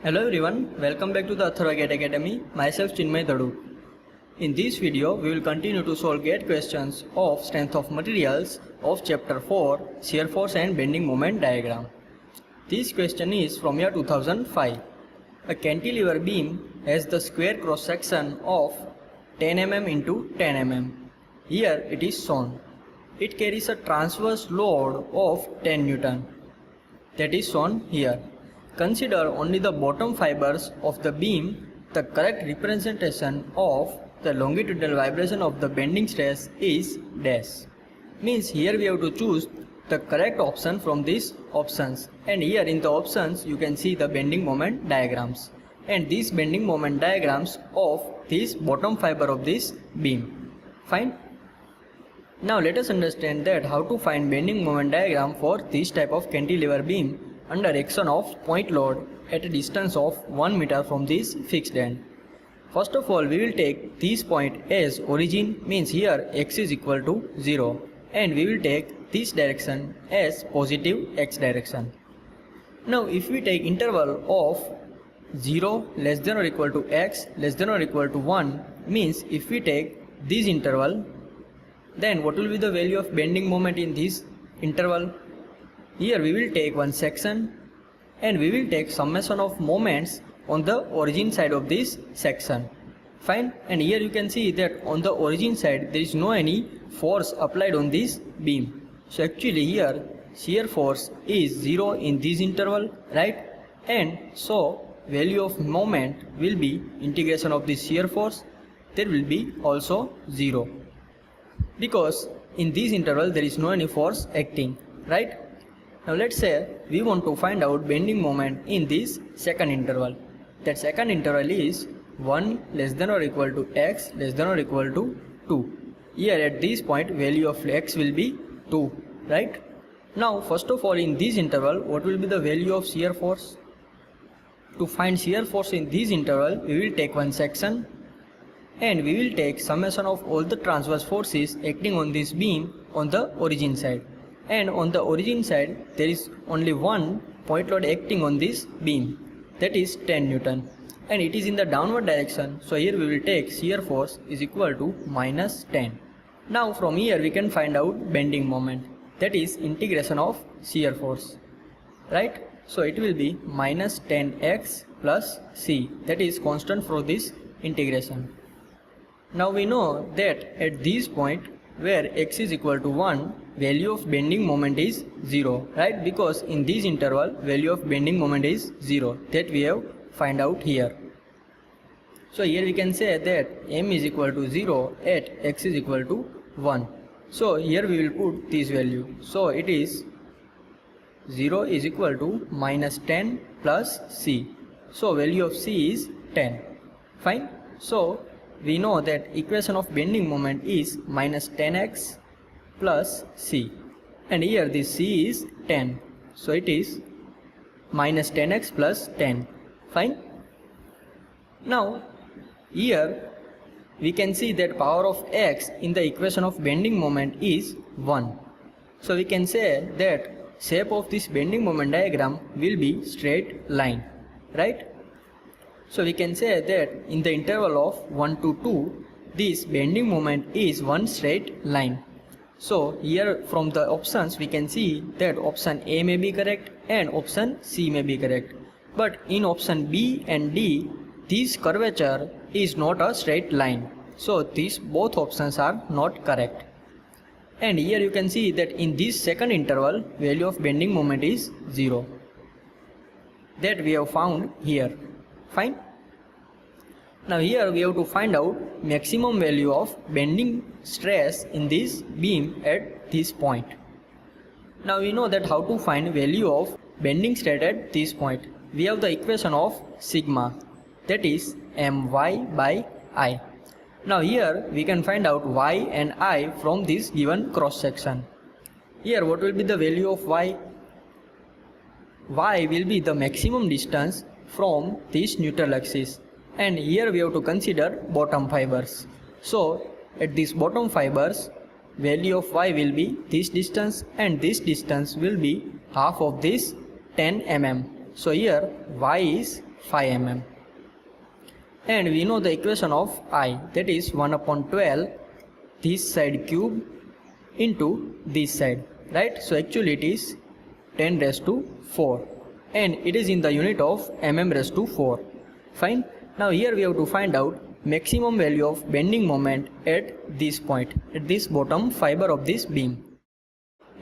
Hello everyone, welcome back to the Atharva GATE Academy. Myself Chinmay Thadu. In this video, we will continue to solve GATE questions of strength of materials of chapter 4, shear force and bending moment diagram. This question is from year 2005. A cantilever beam has the square cross section of 10 mm into 10 mm. Here it is shown. It carries a transverse load of 10 Newton. That is shown here. Consider only the bottom fibers of the beam. The correct representation of the longitudinal vibration of the bending stress is dash. Means here we have to choose the correct option from these options, and here in the options you can see the bending moment diagrams, and these bending moment diagrams of this bottom fiber of this beam. Fine. Now let us understand that how to find bending moment diagram for this type of cantilever beam under action of point load at a distance of 1 meter from this fixed end. First of all, we will take this point as origin, means here x is equal to 0, and we will take this direction as positive x direction. Now if we take interval of 0 less than or equal to x less than or equal to 1, means if we take this interval, then what will be the value of bending moment in this interval? Here we will take one section and we will take summation of moments on the origin side of this section. Fine. And here you can see that on the origin side there is no any force applied on this beam. So actually here shear force is 0 in this interval, right? And so value of moment will be integration of this shear force. There will be also 0. Because in this interval there is no any force acting, right? Now let's say we want to find out bending moment in this second interval. That second interval is 1 less than or equal to x less than or equal to 2. Here at this point value of x will be 2, right? Now first of all in this interval what will be the value of shear force? To find shear force in this interval we will take one section and we will take summation of all the transverse forces acting on this beam on the origin side. And on the origin side there is only one point load acting on this beam, that is 10 Newton, and it is in the downward direction, so here we will take shear force is equal to minus 10. Now from here we can find out bending moment, that is integration of shear force, right? So it will be minus 10x plus c, that is constant for this integration. Now we know that at this point where x is equal to 1, value of bending moment is 0, right? Because in this interval value of bending moment is 0, that we have find out here. So here we can say that m is equal to 0 at x is equal to 1. So here we will put this value. So it is 0 is equal to minus 10 plus c. So value of c is 10. Fine. So we know that equation of bending moment is minus 10x plus c, and here this c is 10, so it is minus 10x plus 10. Fine. Now here we can see that power of x in the equation of bending moment is 1, so we can say that shape of this bending moment diagram will be straight line, right? So we can say that in the interval of 1 to 2, this bending moment is one straight line. So here from the options we can see that option A may be correct and option C may be correct. But in option B and D, this curvature is not a straight line. So these both options are not correct. And here you can see that in this second interval, value of bending moment is 0. That we have found here. Fine. Now here we have to find out maximum value of bending stress in this beam at this point. Now we know that how to find value of bending stress at this point. We have the equation of sigma, that is my by I. Now here we can find out y and I from this given cross section. Here what will be the value of y? Y will be the maximum distance from this neutral axis, and here we have to consider bottom fibers. So at this bottom fibers value of y will be this distance, and this distance will be half of this 10 mm. So here y is 5 mm. And we know the equation of I, that is 1 upon 12 this side cube into this side, right? So actually it is 10 raised to 4 and it is in the unit of mm raised to 4. Fine. Now here we have to find out maximum value of bending moment at this point, at this bottom fiber of this beam.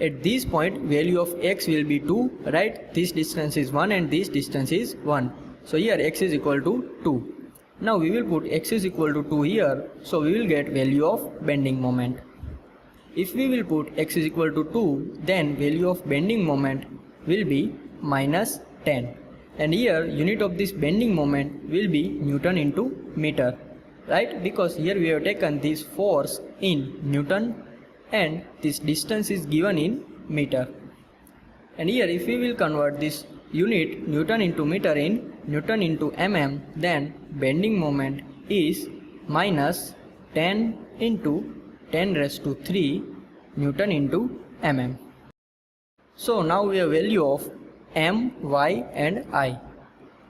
At this point value of x will be 2, right? This distance is 1 and this distance is 1. So here x is equal to 2. Now we will put x is equal to 2 here, so we will get value of bending moment. If we will put x is equal to 2, then value of bending moment will be minus 10. And here unit of this bending moment will be Newton into meter, right? Because here we have taken this force in Newton and this distance is given in meter. And here if we will convert this unit Newton into meter in Newton into mm, then bending moment is minus 10 into 10 raised to 3 Newton into mm. So now we have value of m, y and I.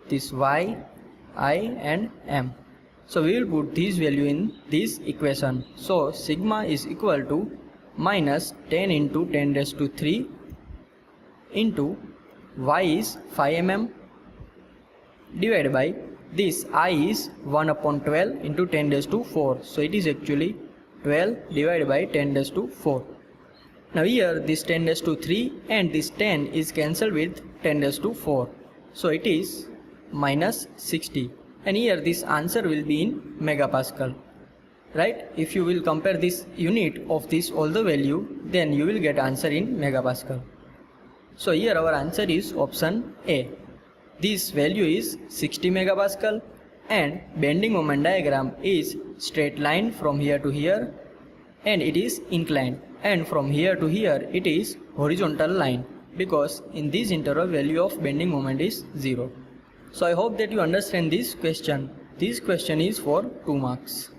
This y, I and m. So we will put this value in this equation. So sigma is equal to minus 10 into 10 raised to 3 into y is 5 mm divided by this I is 1 upon 12 into 10 raised to 4. So it is actually 12 divided by 10 raised to 4. Now here this 10 raised to 3 and this 10 is cancelled with 10 raised to 4. So it is minus 60. And here this answer will be in megapascal. Right? If you will compare this unit of this all the value, then you will get answer in megapascal. So here our answer is option A. This value is 60 megapascal and bending moment diagram is straight line from here to here and it is inclined, and from here to here it is horizontal line because in this interval value of bending moment is 0. So I hope that you understand this question. This question is for 2 marks.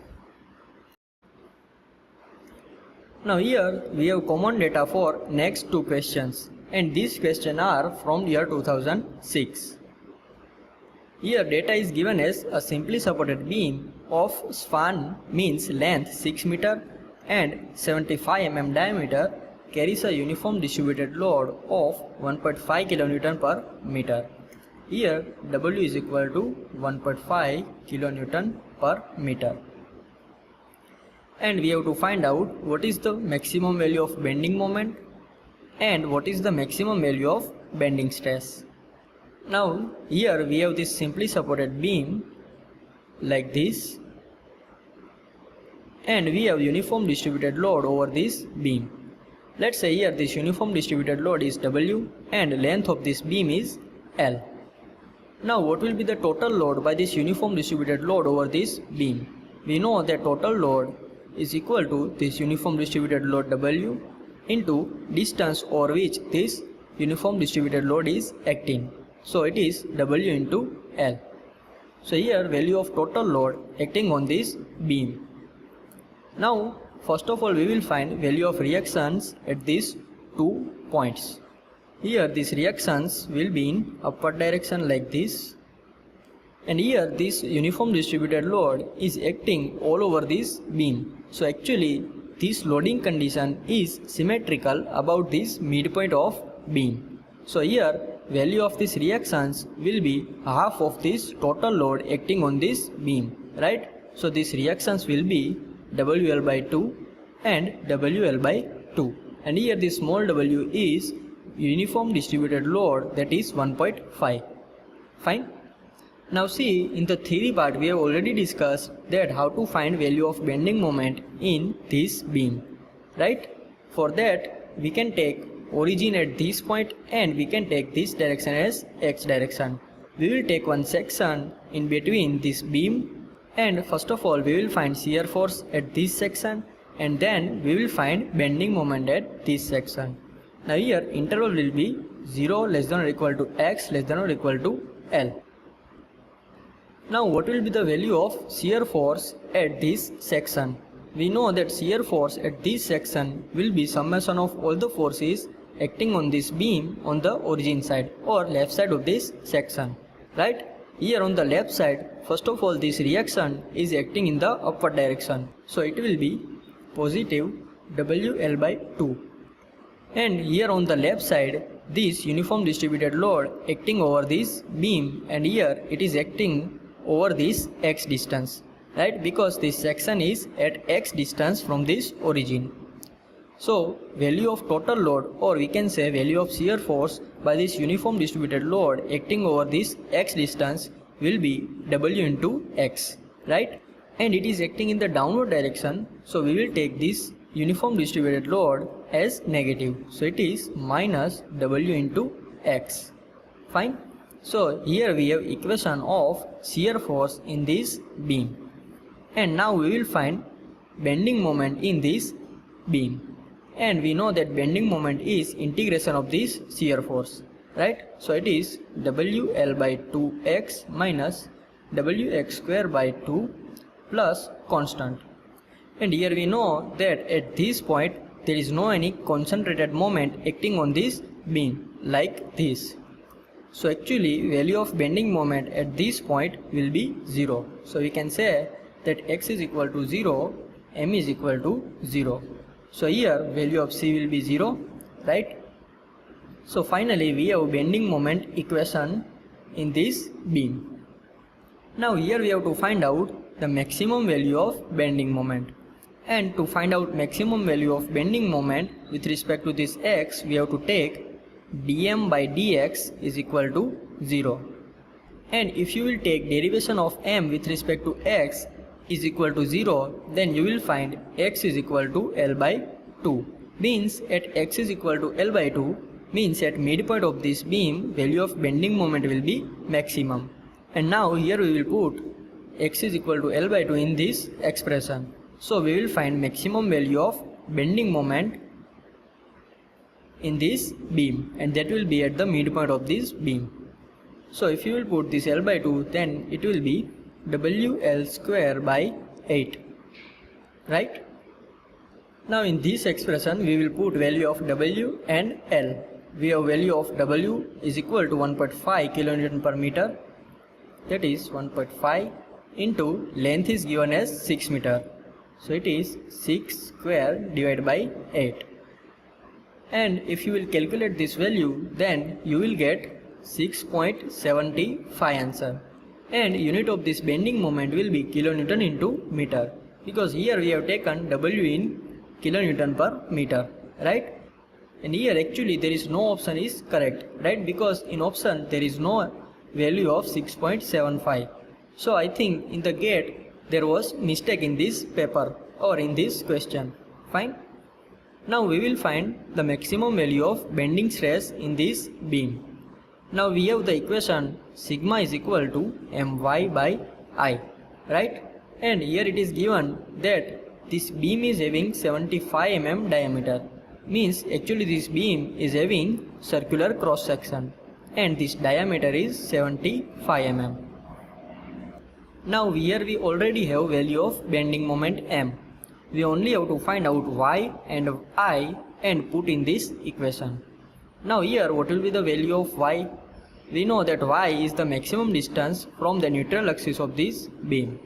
Now here we have common data for next 2 questions and these questions are from year 2006. Here data is given as a simply supported beam of span means length 6 meter and 75 mm diameter carries a uniform distributed load of 1.5 kN per meter. Here W is equal to 1.5 kN per meter. And we have to find out what is the maximum value of bending moment and what is the maximum value of bending stress. Now here we have this simply supported beam like this and we have uniform distributed load over this beam. Let's say here this uniform distributed load is W and length of this beam is L. Now what will be the total load by this uniform distributed load over this beam? We know that total load is equal to this uniform distributed load W into distance over which this uniform distributed load is acting. So it is W into L. So here value of total load acting on this beam. Now first of all we will find value of reactions at these 2 points. Here these reactions will be in upward direction like this, and here this uniform distributed load is acting all over this beam. So actually this loading condition is symmetrical about this midpoint of beam. So here value of these reactions will be half of this total load acting on this beam, right? So these reactions will be WL by 2 and WL by 2, and here this small w is uniform distributed load, that is 1.5. Fine. Now see, in the theory part we have already discussed that how to find value of bending moment in this beam, right? For that we can take origin at this point and we can take this direction as x direction. We will take one section in between this beam and first of all we will find shear force at this section and then we will find bending moment at this section. Now here interval will be 0 less than or equal to x less than or equal to L. Now what will be the value of shear force at this section? We know that shear force at this section will be summation of all the forces acting on this beam on the origin side or left side of this section, right? Here on the left side, first of all this reaction is acting in the upward direction. So it will be positive WL by 2. And here on the left side, this uniform distributed load acting over this beam, and here it is acting over this x distance, right? Because this section is at x distance from this origin. So value of total load, or we can say value of shear force by this uniform distributed load acting over this x distance will be W into x, right? And it is acting in the downward direction, so we will take this uniform distributed load as negative. So it is minus W into x. Fine. So here we have equation of shear force in this beam. And now we will find bending moment in this beam. And we know that bending moment is integration of this shear force, right? So it is WL by 2x minus WX square by 2 plus constant. And here we know that at this point there is no any concentrated moment acting on this beam like this. So actually value of bending moment at this point will be 0. So we can say that x is equal to 0, m is equal to 0. So here value of c will be 0, right? So finally we have bending moment equation in this beam. Now here we have to find out the maximum value of bending moment. And to find out maximum value of bending moment with respect to this x, we have to take dm by dx is equal to 0. And if you will take derivation of m with respect to x is equal to 0, then you will find x is equal to L by 2. Means at x is equal to L by 2, means at midpoint of this beam, value of bending moment will be maximum. And now here we will put x is equal to L by 2 in this expression. So we will find maximum value of bending moment in this beam, and that will be at the midpoint of this beam. So if you will put this L by 2, then it will be WL square by 8, right? Now in this expression we will put value of W and L. We have value of W is equal to 1.5 kN per meter, that is 1.5 into length is given as 6 meter. So it is 6 square divided by 8. And if you will calculate this value, then you will get 6.75 answer. And unit of this bending moment will be kilonewton into meter, because here we have taken W in kilonewton per meter, right? And here actually there is no option is correct, right? Because in option there is no value of 6.75. So I think in the gate there was mistake in this paper or in this question. Fine. Now we will find the maximum value of bending stress in this beam. Now we have the equation sigma is equal to my by I, right? And here it is given that this beam is having 75 mm diameter. Means actually this beam is having circular cross section and this diameter is 75 mm. Now here we already have value of bending moment m. We only have to find out y and I and put in this equation. Now here what will be the value of y? We know that y is the maximum distance from the neutral axis of this beam.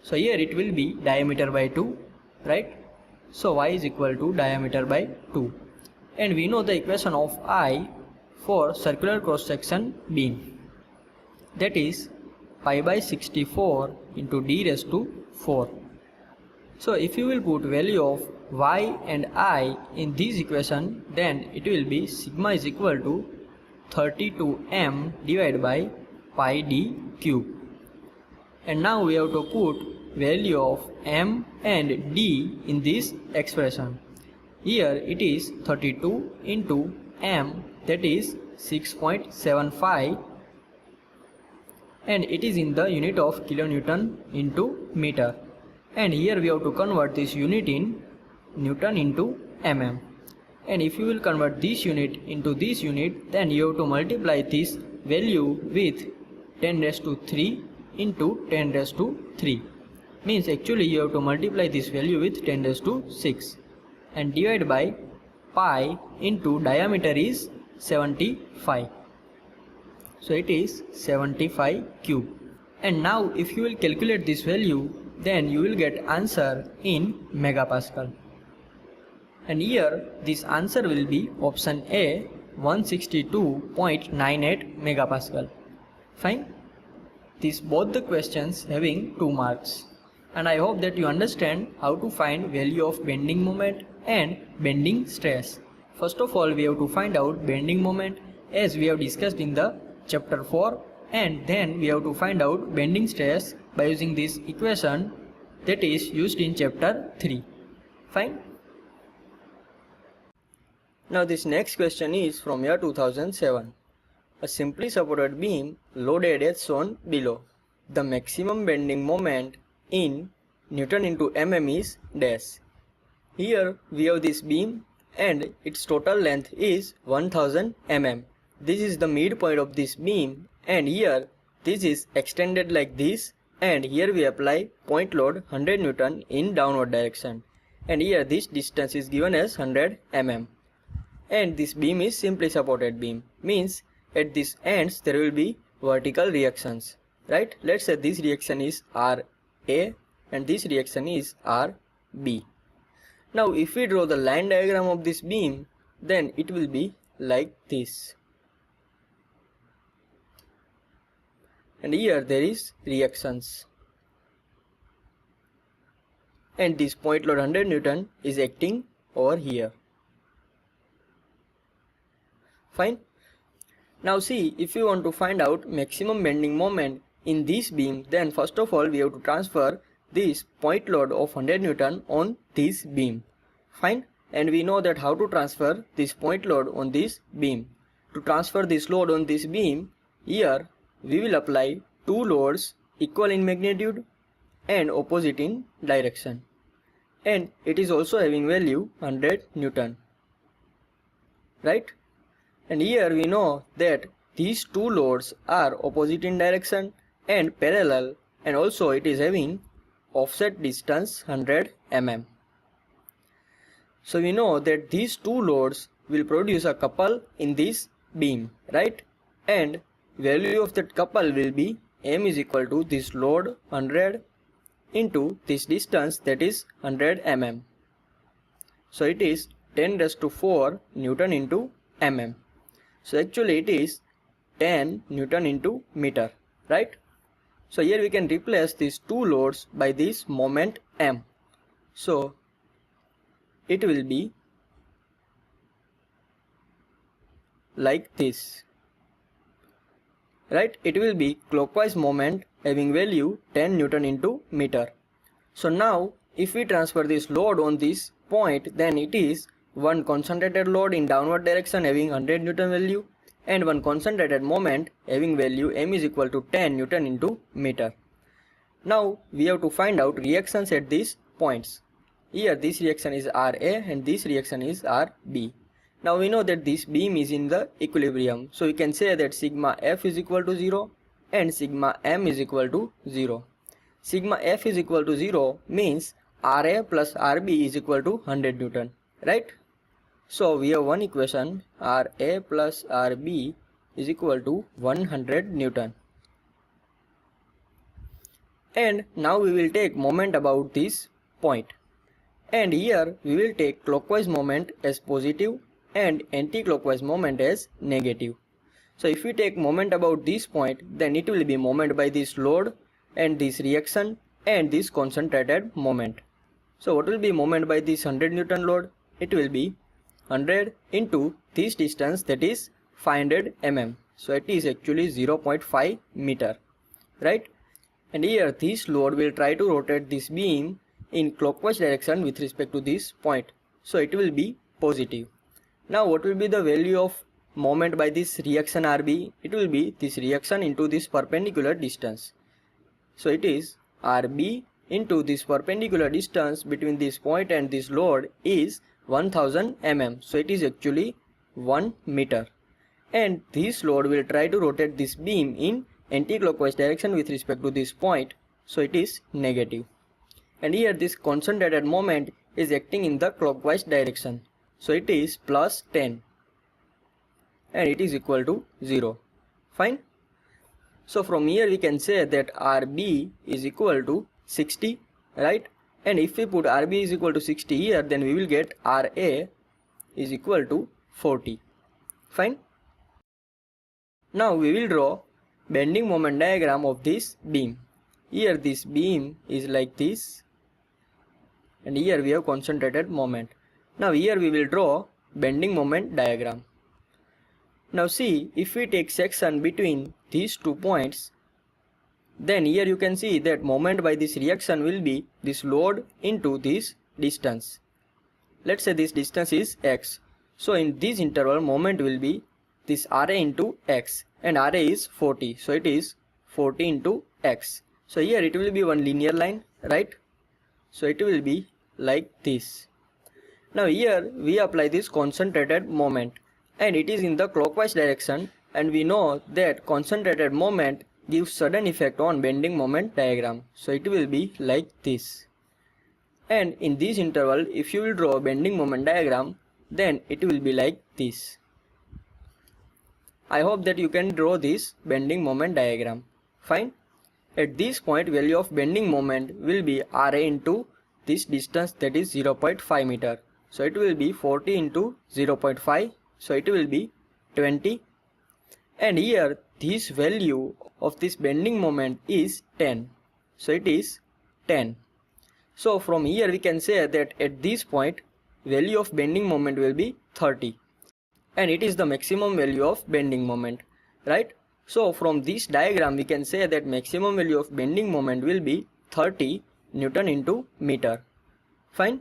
So here it will be diameter by 2, right? So y is equal to diameter by 2. And we know the equation of I for circular cross section beam. That is pi by 64 into d raised to 4. So if you will put value of y and I in this equation, then it will be sigma is equal to 32m divided by pi d cube. And now we have to put value of m and d in this expression. Here it is 32 into m, that is 6.75, and it is in the unit of kilonewton into meter. And here we have to convert this unit in Newton into mm. And if you will convert this unit into this unit, then you have to multiply this value with 10 raised to 3 into 10 raised to 3. Means actually you have to multiply this value with 10 raised to 6 and divide by pi into diameter is 75. So it is 75 cube. And now if you will calculate this value, then you will get answer in megapascal. And here this answer will be option A, 162.98 megapascal. Fine. These both the questions having 2 marks. And I hope that you understand how to find value of bending moment and bending stress. First of all, we have to find out bending moment as we have discussed in the chapter 4, and then we have to find out bending stress by using this equation that is used in chapter 3. Fine. Now this next question is from year 2007. A simply supported beam loaded as shown below. The maximum bending moment in Newton into mm is dash. Here we have this beam and its total length is 1000 mm. This is the midpoint of this beam, and here this is extended like this, and here we apply point load 100 Newton in downward direction, and here this distance is given as 100 mm. And this beam is simply supported beam, means at these ends there will be vertical reactions, right? Let's say this reaction is RA and this reaction is RB. Now if we draw the line diagram of this beam, then it will be like this. And here there is reactions. And this point load 100 Newton is acting over here. Fine. Now see, if we want to find out maximum bending moment in this beam, then first of all we have to transfer this point load of 100 Newton on this beam. Fine. And we know that how to transfer this point load on this beam. To transfer this load on this beam, here we will apply two loads equal in magnitude and opposite in direction. And it is also having value 100 Newton. Right? And here we know that these two loads are opposite in direction and parallel, and also it is having offset distance 100 mm. So we know that these two loads will produce a couple in this beam, right? And value of that couple will be m is equal to this load 100 into this distance, that is 100 mm. So it is 10 raised to 4 Newton into mm. So actually it is 10 Newton into meter, right? So here we can replace these two loads by this moment m. So it will be like this, right? It will be clockwise moment having value 10 Newton into meter. So now if we transfer this load on this point, then it is one concentrated load in downward direction having 100 Newton value and one concentrated moment having value m is equal to 10 Newton into meter. Now we have to find out reactions at these points. Here this reaction is RA and this reaction is RB. Now we know that this beam is in the equilibrium. So we can say that sigma F is equal to 0 and sigma M is equal to 0. Sigma F is equal to 0 means RA plus RB is equal to 100 Newton, right? So we have one equation, RA plus RB is equal to 100 Newton. And now we will take moment about this point. And here we will take clockwise moment as positive and anti-clockwise moment as negative. So if we take moment about this point, then it will be moment by this load and this reaction and this concentrated moment. So what will be moment by this 100 Newton load? It will be 100 into this distance, that is 500 mm. So it is actually 0.5 meter, right? And here this load will try to rotate this beam in clockwise direction with respect to this point. So it will be positive. Now what will be the value of moment by this reaction RB? It will be this reaction into this perpendicular distance. So it is RB into this perpendicular distance between this point and this load is 1000 mm. So it is actually 1 meter. And this load will try to rotate this beam in anti-clockwise direction with respect to this point. So it is negative. And here this concentrated moment is acting in the clockwise direction. So it is plus 10. And it is equal to 0. Fine. So from here we can say that RB is equal to 60, right? And if we put RB is equal to 60 here, then we will get RA is equal to 40. Fine. Now we will draw bending moment diagram of this beam. Here this beam is like this, and here we have concentrated moment. Now here we will draw bending moment diagram. Now see, if we take section between these 2 points, then here you can see that moment by this reaction will be this load into this distance. Let's say this distance is x. So in this interval moment will be this RA into x, and RA is 40. So it is 40 into x. So here it will be one linear line, right? So it will be like this. Now here we apply this concentrated moment, and it is in the clockwise direction, and we know that concentrated moment gives sudden effect on bending moment diagram. So it will be like this. And in this interval, if you will draw bending moment diagram, then it will be like this. I hope that you can draw this bending moment diagram. Fine. At this point, value of bending moment will be RA into this distance, that is 0.5 meter. So it will be 40 into 0.5. So it will be 20. And here this value of this bending moment is 10. So it is 10. So from here we can say that at this point value of bending moment will be 30. And it is the maximum value of bending moment, right? So from this diagram we can say that maximum value of bending moment will be 30 Newton into meter. Fine.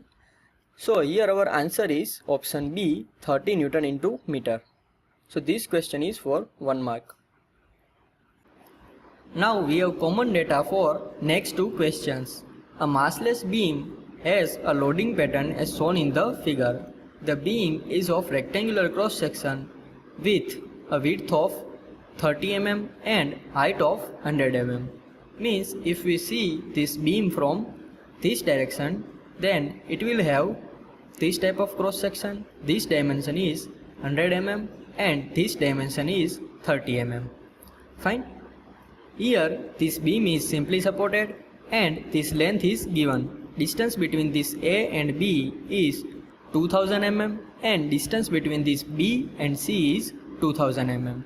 So here our answer is option B, 30 Newton into meter. So this question is for 1 mark. Now we have common data for next 2 questions. A massless beam has a loading pattern as shown in the figure. The beam is of rectangular cross section with a width of 30 mm and height of 100 mm. Means if we see this beam from this direction, then it will have this type of cross section. This dimension is 100 mm and this dimension is 30 mm. Fine. Here this beam is simply supported and this length is given. Distance between this A and B is 2000 mm and distance between this B and C is 2000 mm.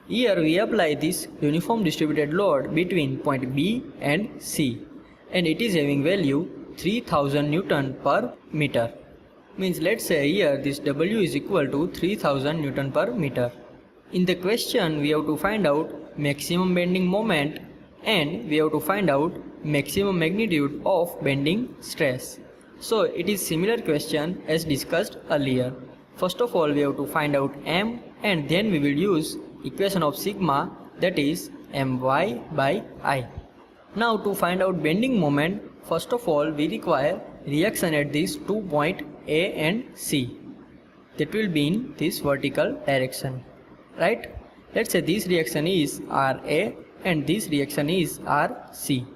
Here we apply this uniform distributed load between point B and C, and it is having value 3000 Newton per meter. Means let's say here this W is equal to 3000 Newton per meter. In the question we have to find out maximum bending moment and we have to find out maximum magnitude of bending stress. So it is similar question as discussed earlier. First of all we have to find out M, and then we will use equation of sigma, that is My by I. Now to find out bending moment, first of all we require reaction at these 2 points A and C. That will be in this vertical direction, right? Let's say this reaction is RA and this reaction is RC.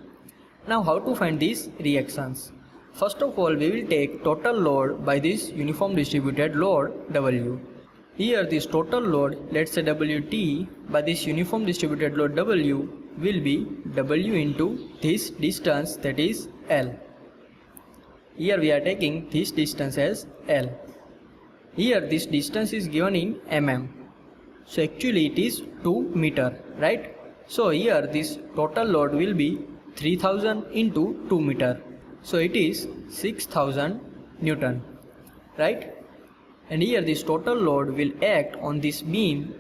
Now how to find these reactions? First of all we will take total load by this uniform distributed load W. Here this total load, let's say WT, by this uniform distributed load W will be W into this distance, that is L. Here we are taking this distance as L. Here this distance is given in mm. So actually it is 2 meter, right? So here this total load will be 3000 into 2 meter. So it is 6000 Newton, right? And here this total load will act on this beam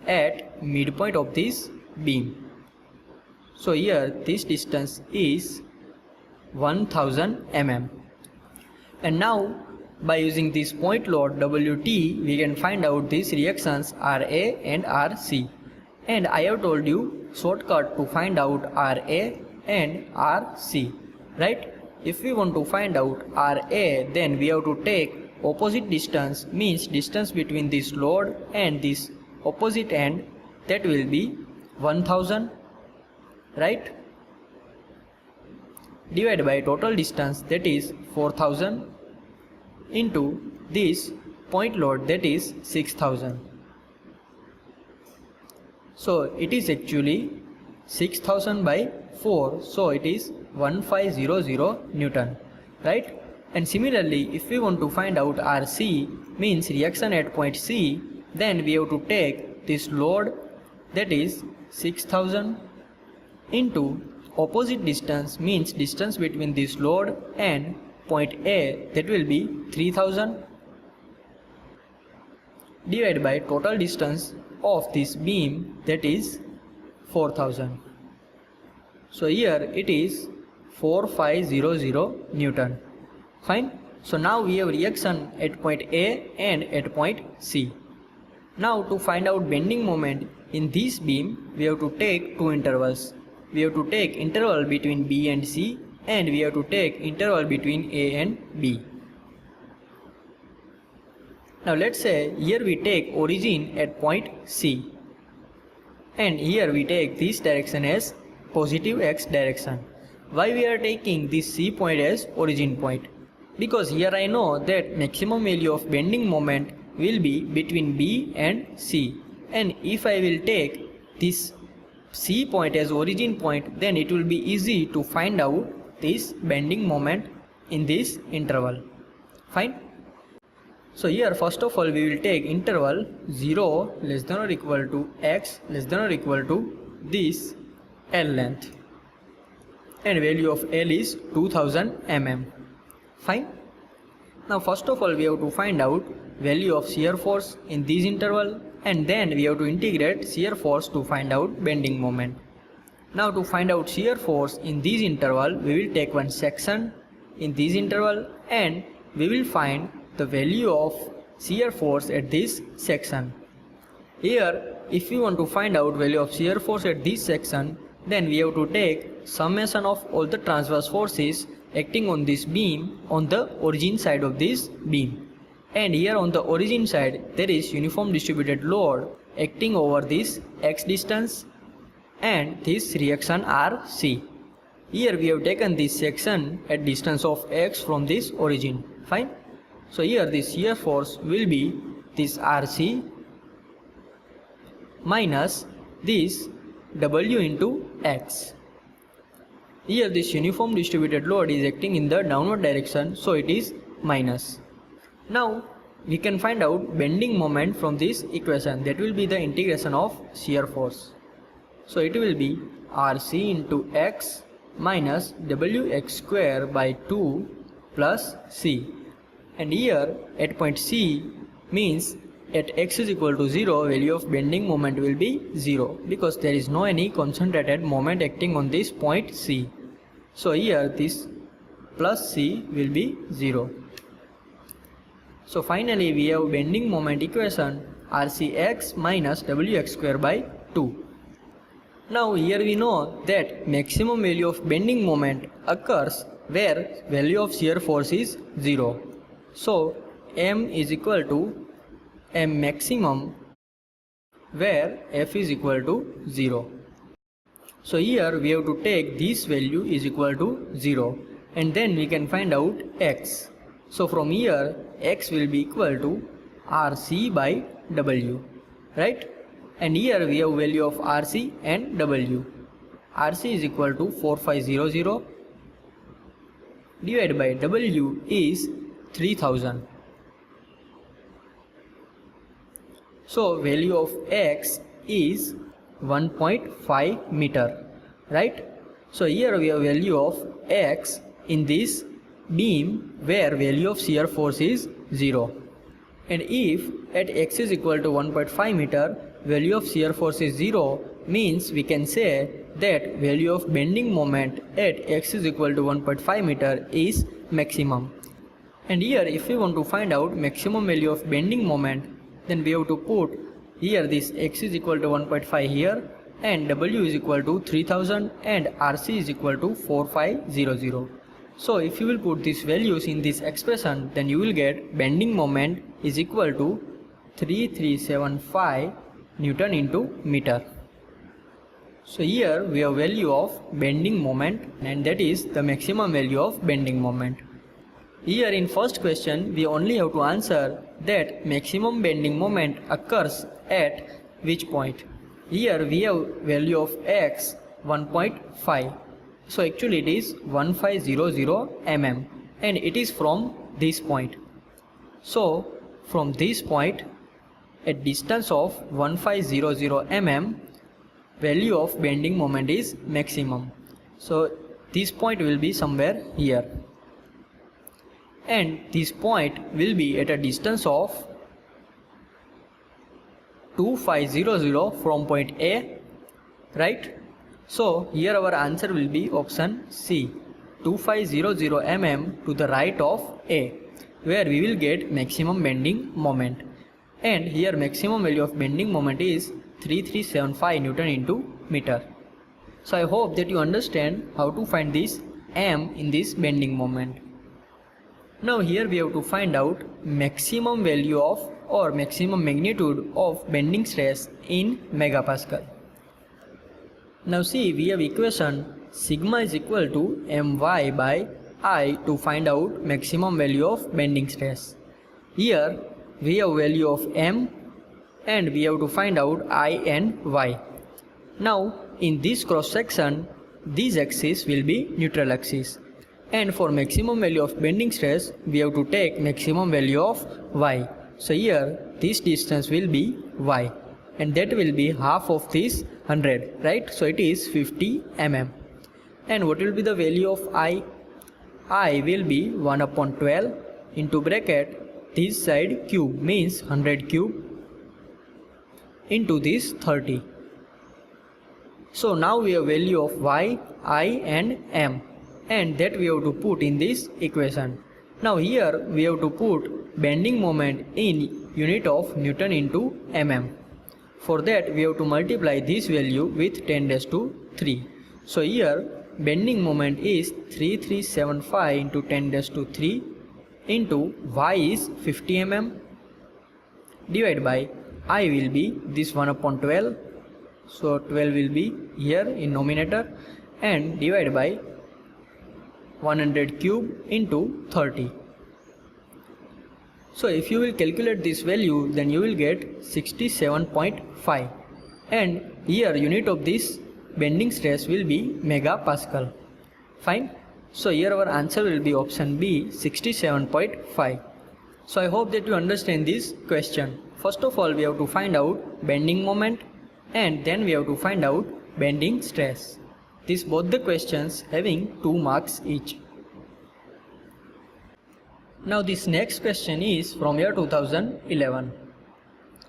at midpoint of this beam. So here this distance is 1000 mm. And now by using this point load WT we can find out these reactions RA and RC. And I have told you shortcut to find out RA and RC, right? If we want to find out RA, then we have to take opposite distance, means distance between this load and this opposite end, that will be 1000, right? Divided by total distance, that is 4000, into this point load, that is 6000. So it is actually 6000 by 4, so it is 1500 Newton, right? And similarly, if we want to find out RC, means reaction at point C, then we have to take this load, that is 6000, into opposite distance, means distance between this load and point A, that will be 3000, divided by total distance of this beam, that is 4000. So here it is 4500 Newton. Fine. So now we have reaction at point A and at point C. Now to find out bending moment in this beam, we have to take two intervals. We have to take interval between B and C, and we have to take interval between A and B. Now let's say here we take origin at point C, and here we take this direction as positive x direction. Why we are taking this C point as origin point? Because here I know that maximum value of bending moment will be between B and C, and if I will take this C point as origin point, then it will be easy to find out this bending moment in this interval. Fine. So here first of all we will take interval 0 less than or equal to x less than or equal to this L length, and value of L is 2000 mm. Fine. Now first of all we have to find out value of shear force in this interval, and then we have to integrate shear force to find out bending moment. Now to find out shear force in this interval, we will take one section in this interval and we will find the value of shear force at this section. Here if we want to find out value of shear force at this section, then we have to take summation of all the transverse forces acting on this beam on the origin side of this beam. And here on the origin side there is uniform distributed load acting over this x distance and this reaction RC. Here we have taken this section at distance of x from this origin. Fine. So here this shear force will be this RC minus this W into x. Here this uniform distributed load is acting in the downward direction, so it is minus. Now we can find out bending moment from this equation, that will be the integration of shear force. So it will be RC into x minus Wx square by 2 plus C. And here at point C means at x is equal to 0, value of bending moment will be 0, because there is no any concentrated moment acting on this point C. So here this plus C will be 0. So finally we have bending moment equation RCx minus Wx square by 2. Now here we know that maximum value of bending moment occurs where value of shear force is 0. So M is equal to M maximum where F is equal to 0. So here we have to take this value is equal to 0, and then we can find out x. So from here x will be equal to RC by W, right? And here we have value of RC and W. RC is equal to 4500 divided by W is 3000. So value of x is 1.5 meter, right? So here we have value of x in this beam where value of shear force is 0. And if at x is equal to 1.5 meter, value of shear force is 0, means we can say that value of bending moment at x is equal to 1.5 meter is maximum. And here if we want to find out maximum value of bending moment, then we have to put here this x is equal to 1.5 here, and W is equal to 3000 and RC is equal to 4500. So if you will put these values in this expression, then you will get bending moment is equal to 3375 Newton into meter. So here we have value of bending moment, and that is the maximum value of bending moment. Here in first question we only have to answer that maximum bending moment occurs at which point. Here we have value of x 1.5. So actually it is 1500 mm and it is from this point. So from this point at distance of 1500 mm, value of bending moment is maximum. So this point will be somewhere here. And this point will be at a distance of 2500 from point A, right? So here our answer will be option C, 2500 mm to the right of A, where we will get maximum bending moment. And here maximum value of bending moment is 3375 Newton into meter. So I hope that you understand how to find this m in this bending moment. Now here we have to find out maximum value of or maximum magnitude of bending stress in megapascal. Now see, we have equation sigma is equal to my by I to find out maximum value of bending stress. Here we have value of m and we have to find out I and y. Now in this cross section, this axis will be neutral axis. And for maximum value of bending stress, we have to take maximum value of y. So here this distance will be y and that will be half of this 100, right? So it is 50 mm. And what will be the value of I? I will be 1 upon 12 into bracket this side cube means 100 cube into this 30. So now we have value of y, I and m, and that we have to put in this equation. Now here we have to put bending moment in unit of Newton into mm. For that we have to multiply this value with 10 raised to 3. So here bending moment is 3375 into 10 raised to 3 into y is 50 mm divided by I will be this 1 upon 12. So 12 will be here in nominator and divided by 100 cube into 30. So if you will calculate this value, then you will get 67.5 and here unit of this bending stress will be megapascal. Fine. So here our answer will be option B, 67.5. So I hope that you understand this question. First of all we have to find out bending moment and then we have to find out bending stress. These both the questions having 2 marks each. Now this next question is from year 2011.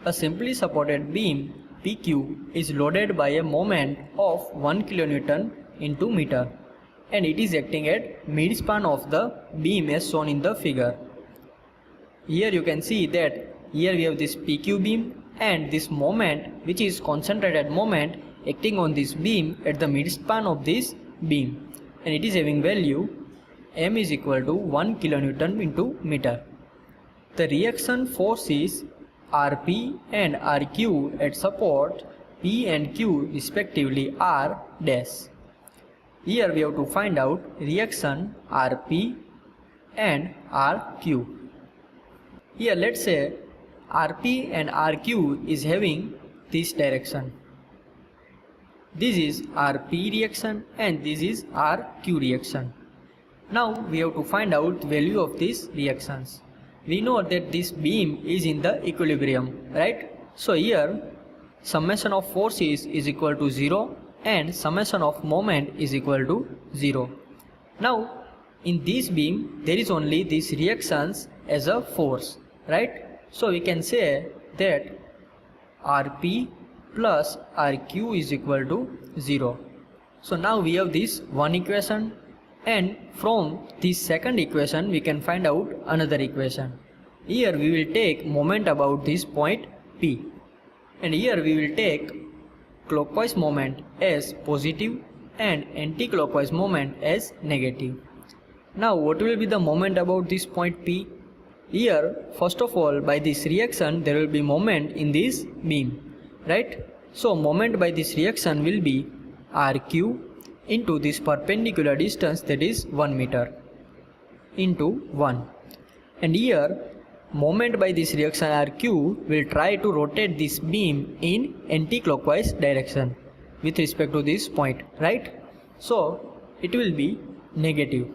A simply supported beam PQ is loaded by a moment of 1 kN into meter and it is acting at midspan of the beam as shown in the figure. Here you can see that here we have this PQ beam and this moment which is concentrated moment acting on this beam at the midspan of this beam and it is having value m is equal to 1 kN into meter. The reaction force is Rp and Rq at support P and Q respectively R dash. Here we have to find out reaction Rp and Rq. Here let's say Rp and Rq is having this direction. This is Rp reaction and this is Rq reaction. Now we have to find out value of these reactions. We know that this beam is in the equilibrium, right? So here summation of forces is equal to 0 and summation of moment is equal to 0. Now in this beam there is only these reactions as a force, right? So we can say that Rp plus Rq is equal to 0. So now we have this one equation and from this second equation we can find out another equation. Here we will take moment about this point P and here we will take clockwise moment as positive and anti-clockwise moment as negative. Now what will be the moment about this point P? Here first of all by this reaction there will be moment in this beam, right? So moment by this reaction will be Rq into this perpendicular distance that is 1 meter into 1 and here moment by this reaction Rq will try to rotate this beam in anti-clockwise direction with respect to this point, right? So it will be negative.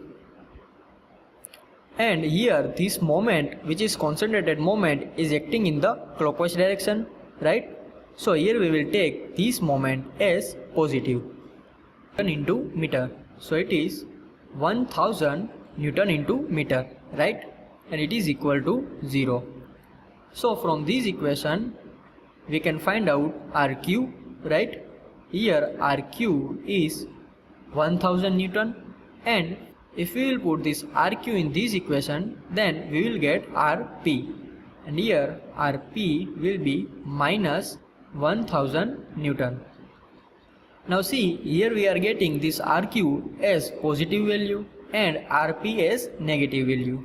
And here this moment, which is concentrated moment, is acting in the clockwise direction, right? So here we will take this moment as positive. Newton into meter. So it is 1000 Newton into meter, right? And it is equal to 0. So from this equation we can find out RQ, right? Here RQ is 1000 Newton, and if we will put this RQ in this equation, then we will get RP, and here RP will be minus 1000 Newton. Now see, here we are getting this RQ as positive value and RP as negative value.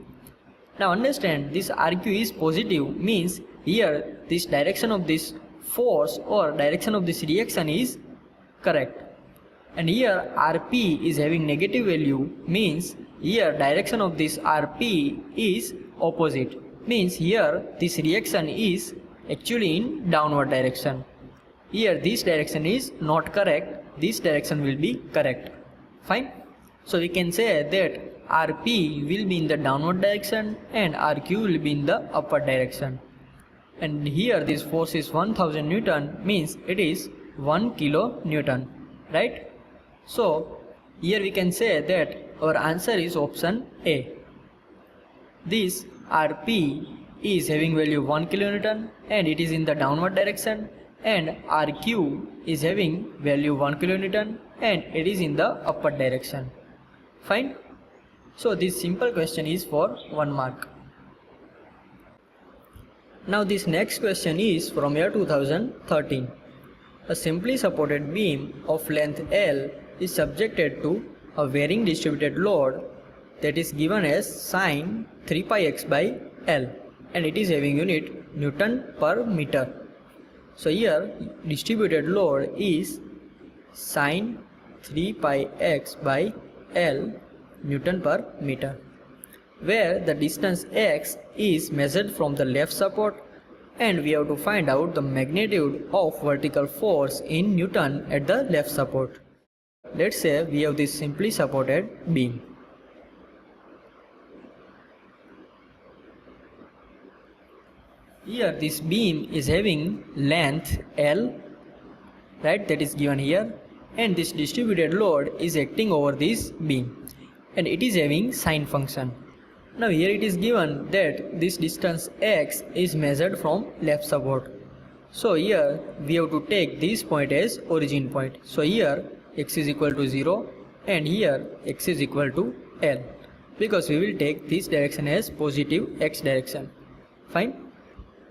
Now understand, this RQ is positive means here this direction of this force or direction of this reaction is correct. And here RP is having negative value means here direction of this RP is opposite. Means here this reaction is actually in downward direction. Here this direction is not correct, this direction will be correct. Fine. So we can say that RP will be in the downward direction and RQ will be in the upward direction. And here this force is 1000 Newton means it is 1 kilo Newton, right? So here we can say that our answer is option A. This RP is having value 1 kilonewton and it is in the downward direction, and RQ is having value 1 kilonewton and it is in the upward direction. Fine. So this simple question is for 1 mark. Now this next question is from year 2013. A simply supported beam of length L is subjected to a varying distributed load that is given as sin 3 pi x by L, and it is having unit Newton per meter. So here distributed load is sin 3 pi x by L Newton per meter, where the distance x is measured from the left support, and we have to find out the magnitude of vertical force in Newton at the left support. Let's say we have this simply supported beam. Here this beam is having length L, right, that is given here, and this distributed load is acting over this beam and it is having sine function. Now here it is given that this distance x is measured from left support. So here we have to take this point as origin point. So here x is equal to 0 and here x is equal to L, because we will take this direction as positive x direction. Fine.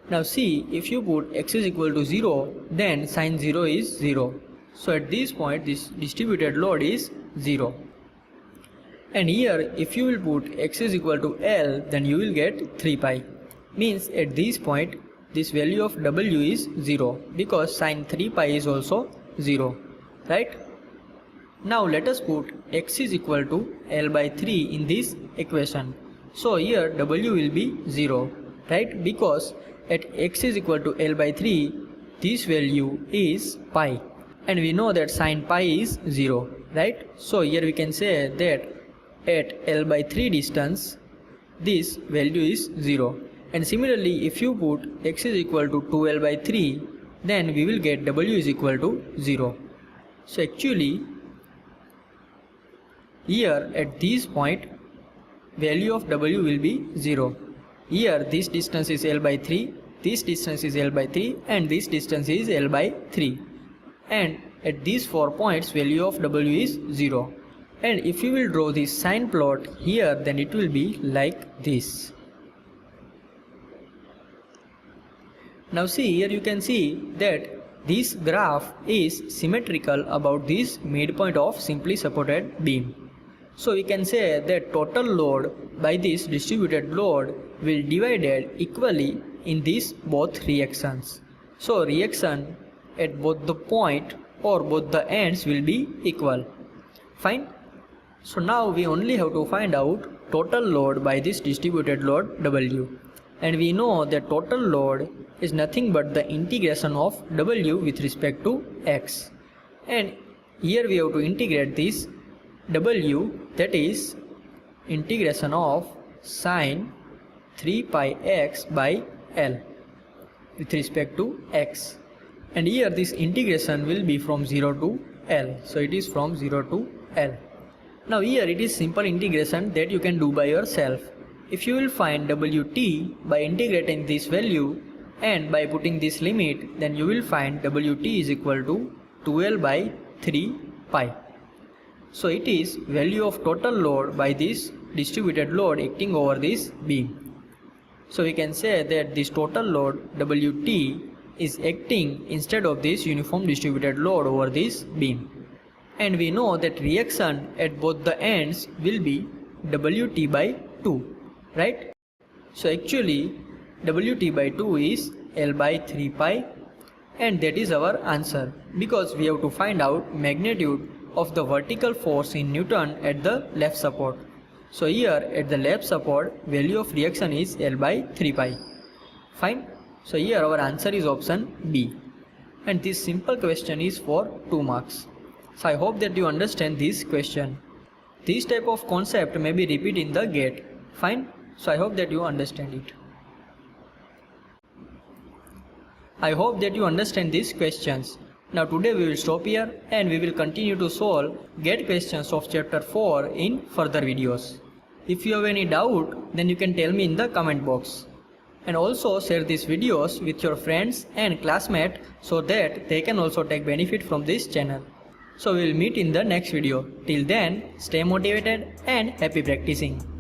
Now see, if you put x is equal to 0, then sin 0 is 0. So at this point this distributed load is 0. And here if you will put x is equal to L, then you will get 3 pi. Means at this point this value of W is 0, because sin 3 pi is also 0, right? Now let us put x is equal to L by 3 in this equation. So here W will be 0, right? Because at x is equal to L by 3, this value is pi, and we know that sin pi is 0, right? So here we can say that at L by 3 distance this value is 0, and similarly if you put x is equal to 2L by 3, then we will get W is equal to 0. So actually here at this point value of W will be 0. Here this distance is L by 3, this distance is L by 3, and this distance is L by 3, and at these 4 points value of W is 0. And if you will draw this sine plot here, then it will be like this. Now see, here you can see that this graph is symmetrical about this midpoint of simply supported beam. So we can say that total load by this distributed load will divided equally in these both reactions. So reaction at both the point or both the ends will be equal. Fine. So now we only have to find out total load by this distributed load W, and we know that total load is nothing but the integration of W with respect to x. and here we have to integrate this w, that is integration of sine 3 pi x by L with respect to x, and here this integration will be from 0 to L, so it is from 0 to L. Now here it is simple integration that you can do by yourself. If you will find Wt by integrating this value and by putting this limit, then you will find Wt is equal to 2L by 3 pi. So it is value of total load by this distributed load acting over this beam. So we can say that this total load Wt is acting instead of this uniform distributed load over this beam. And we know that reaction at both the ends will be Wt by 2, right? So actually Wt by 2 is L by 3 pi, and that is our answer, because we have to find out magnitude of the vertical force in Newton at the left support. So here at the left support value of reaction is L by 3 pi. Fine. So here our answer is option B, and this simple question is for 2 marks. So I hope that you understand this question. This type of concept may be repeated in the GATE. Fine. So I hope that you understand it. I hope that you understand these questions. Now today we will stop here and we will continue to solve GATE questions of chapter 4 in further videos. If you have any doubt, then you can tell me in the comment box. And also share these videos with your friends and classmates so that they can also take benefit from this channel. So we will meet in the next video. Till then, stay motivated and happy practicing.